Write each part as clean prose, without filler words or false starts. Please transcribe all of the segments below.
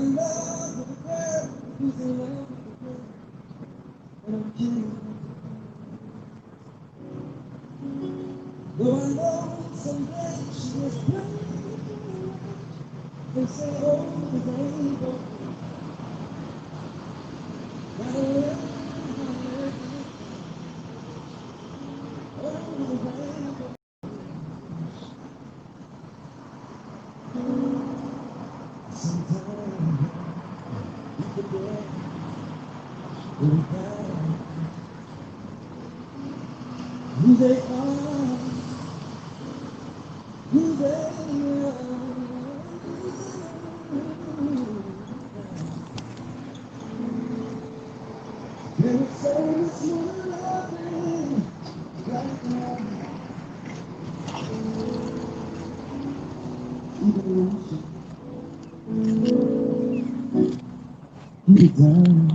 Who they are, who they are. They're saying it's your loving right now. Deep down,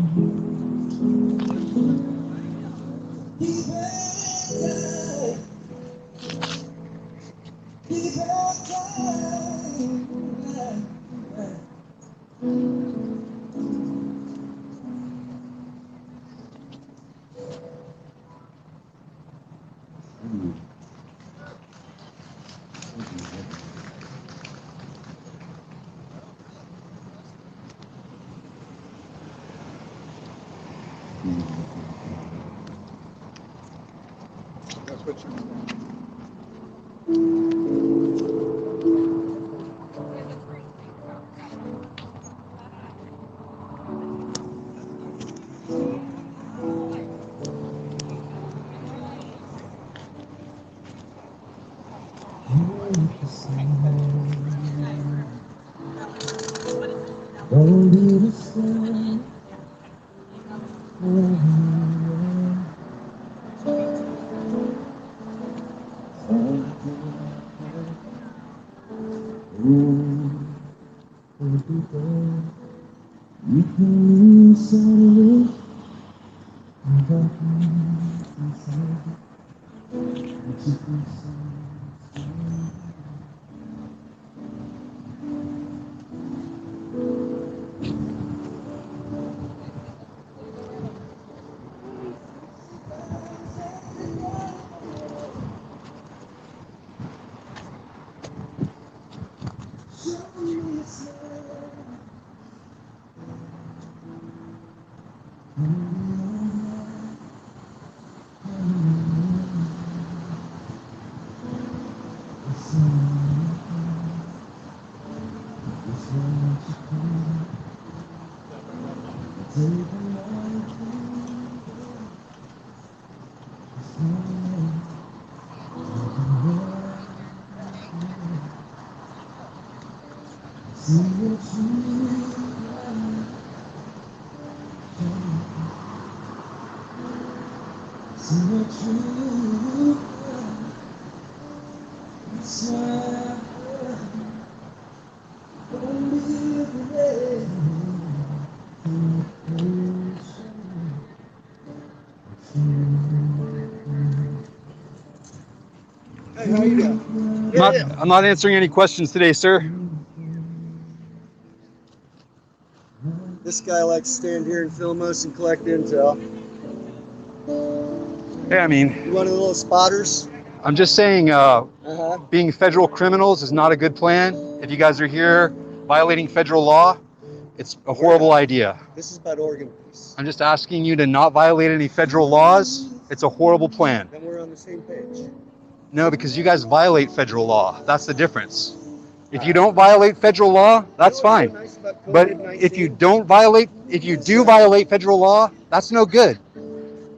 deep inside, deep inside. That's what you Don't be the same. You can inside Hey, how you doing? I'm not answering any questions today, sir. This guy likes to stand here and film us and collect intel. Yeah, I mean, You one of the little spotters? I'm just saying, Uh-huh. being federal criminals is not a good plan. If you guys are here violating federal law, it's a horrible idea. This is about organ peace. I'm just asking you to not violate any federal laws. It's a horrible plan. Then we're on the same page. No, because you guys violate federal law. That's the difference. If you don't violate federal law, that's fine. But if you do violate federal law, that's no good.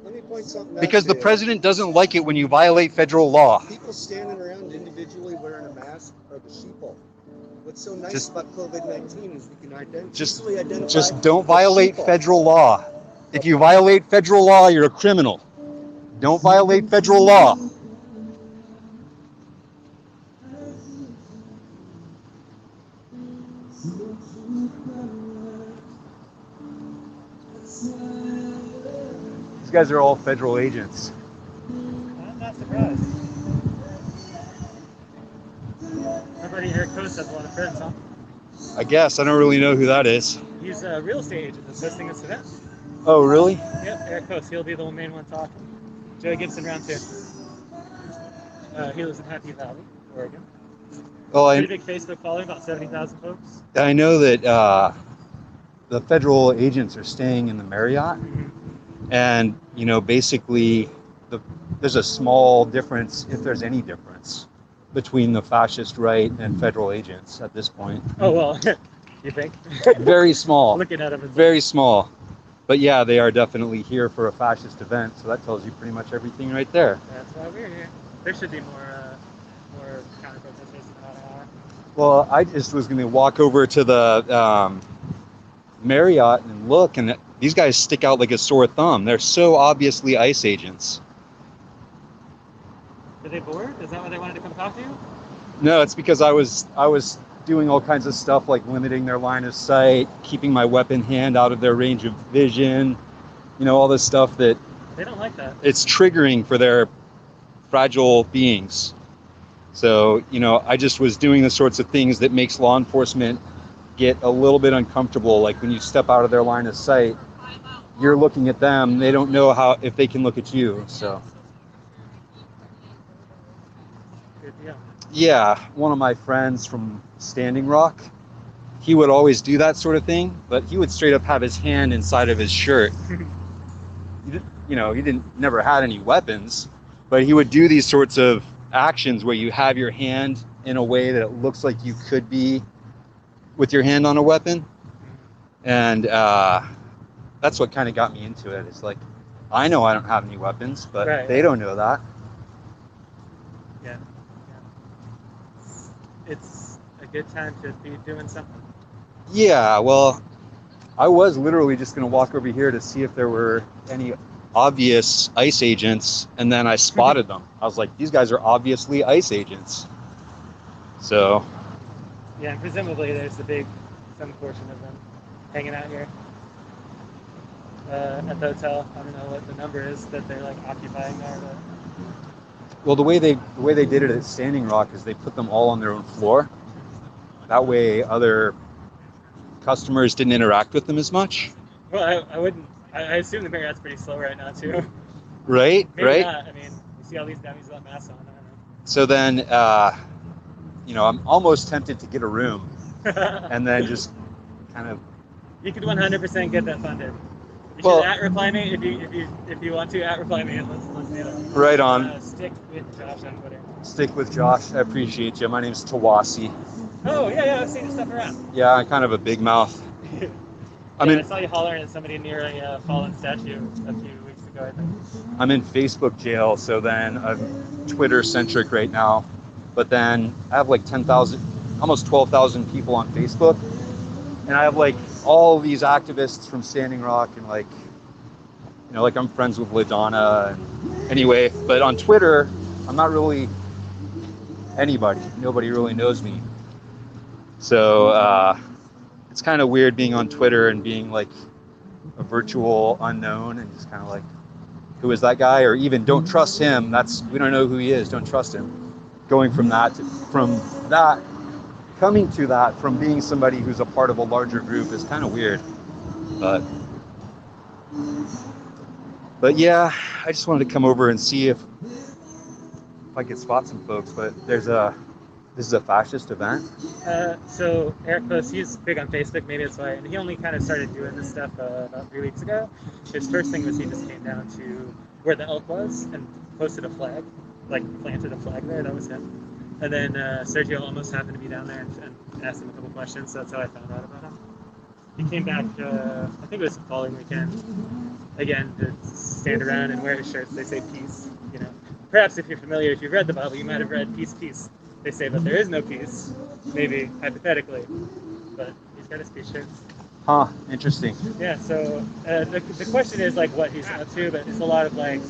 Let me point something out Because to the you. president doesn't like it when you violate federal law. People standing around individually wearing a mask are the sheeple. What's so nice Just- about COVID-19 is we can Just, easily identify just don't the violate sheeple. federal law. If you violate federal law, you're a criminal. Don't violate federal law. These guys are all federal agents. I'm not surprised. Everybody here coast has a lot of friends, huh? I guess I don't really know who that is. He's a real estate agent that's hosting this event. Oh, really? Yep, Eric Post. He'll be the main one talking. Joey Gibson round two. He lives in Happy Valley, Oregon. Well, Pretty big Facebook following, about 70,000 folks. I know that the federal agents are staying in the Marriott, and basically, there's a small difference, if there's any difference, between the fascist right and federal agents at this point. Oh well, you think? Very small. Looking at them, very small. But yeah, they are definitely here for a fascist event, so that tells you pretty much everything right there. That's why we're here. There should be more counter protesters in about an hour. Well, I just was going to walk over to the Marriott and look, and these guys stick out like a sore thumb. They're so obviously ICE agents. Are they bored? Is that why they wanted to come talk to you? No, it's because I was doing all kinds of stuff like limiting their line of sight, keeping my weapon hand out of their range of vision, all this stuff that they don't like that. It's triggering for their fragile beings. So, I just was doing the sorts of things that makes law enforcement get a little bit uncomfortable. Like when you step out of their line of sight, you're looking at them. They don't know if they can look at you. So. Good deal. Yeah, one of my friends from Standing Rock, he would always do that sort of thing, but he would straight up have his hand inside of his shirt. He never had any weapons, but he would do these sorts of actions where you have your hand in a way that it looks like you could be with your hand on a weapon. And that's what kind of got me into it. It's like, I know I don't have any weapons, but right. They don't know that. Yeah. It's a good time to be doing something. Yeah, well, I was literally just going to walk over here to see if there were any obvious ICE agents, and then I spotted them. I was like, these guys are obviously ICE agents. So. Yeah, and presumably there's some portion of them hanging out here at the hotel. I don't know what the number is that they're like occupying there. But... Well, the way they did it at Standing Rock is they put them all on their own floor. That way, other customers didn't interact with them as much. Well, I assume the Marriott's pretty slow right now too. Right. Maybe right. Not. I mean, you see all these dummies without masks on. I don't know. So then, I'm almost tempted to get a room, and then just kind of. You could 100% get that funded. You Well, should reply me if you want to reply me and let's do that. Right on. Stick with Josh on Twitter. Stick with Josh. I appreciate you. My name's Tawasi. Oh yeah, I've seen your stuff around. Yeah, I'm kind of a big mouth. I saw you hollering at somebody near a fallen statue a few weeks ago, I think. I'm in Facebook jail, so then I'm Twitter centric right now. But then I have like 10,000, almost 12,000 people on Facebook, and I have like all these activists from Standing Rock, and like I'm friends with LaDonna. And anyway, but on Twitter, I'm not really anybody. Nobody really knows me. So it's kind of weird being on Twitter and being like a virtual unknown and just kind of like, who is that guy? Or even don't trust him. We don't know who he is. Don't trust him. Going from coming to that from being somebody who's a part of a larger group is kind of weird. But yeah, I just wanted to come over and see if I could spot some folks. But this is a fascist event. So Eric Post, he's big on Facebook, maybe that's why, and he only kind of started doing this stuff about 3 weeks ago. His first thing was he just came down to where the elk was and posted a flag, like planted a flag there. That was him. And then Sergio almost happened to be down there and asked him a couple questions. So that's how I found out about him. He came back, I think it was the following weekend, again to stand around and wear his shirts. They say peace. Perhaps if you're familiar, if you've read the Bible, you might have read peace, peace. They say that there is no peace, maybe hypothetically, but he's got his peace shirts. Huh, interesting. Yeah, so the question is like what he's up to, but it's a lot of like,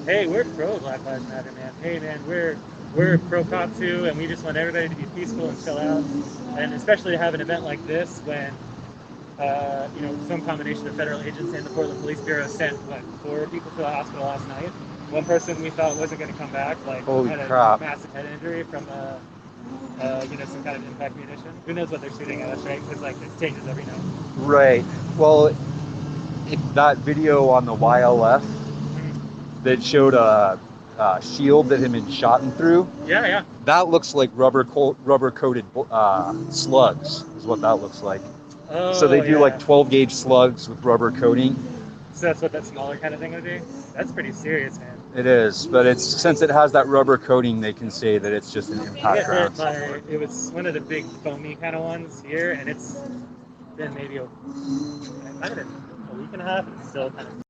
hey, we're pro Black Lives Matter, man. Hey, man, we're pro cop too, and we just want everybody to be peaceful and chill out. And especially to have an event like this when, some combination of federal agents and the Portland Police Bureau sent 4 people to the hospital last night. One person we thought wasn't going to come back, Holy had a crap. massive head injury from some kind of impact munition. Who knows what they're shooting at us, right? Because like it changes every night. Right. Well, if that video on the YLF that showed a shield that had been shot through, Yeah. that looks like rubber coated slugs is what that looks like. Oh, So they do yeah. like 12 gauge slugs with rubber coating. So that's what that smaller kind of thing would be. That's pretty serious, man. It is, but it's since it has that rubber coating, they can say that it's just an I impact got hit round. by, it was one of the big foamy kind of ones here, and it's been maybe it might have been a week and a half, and it's still kind of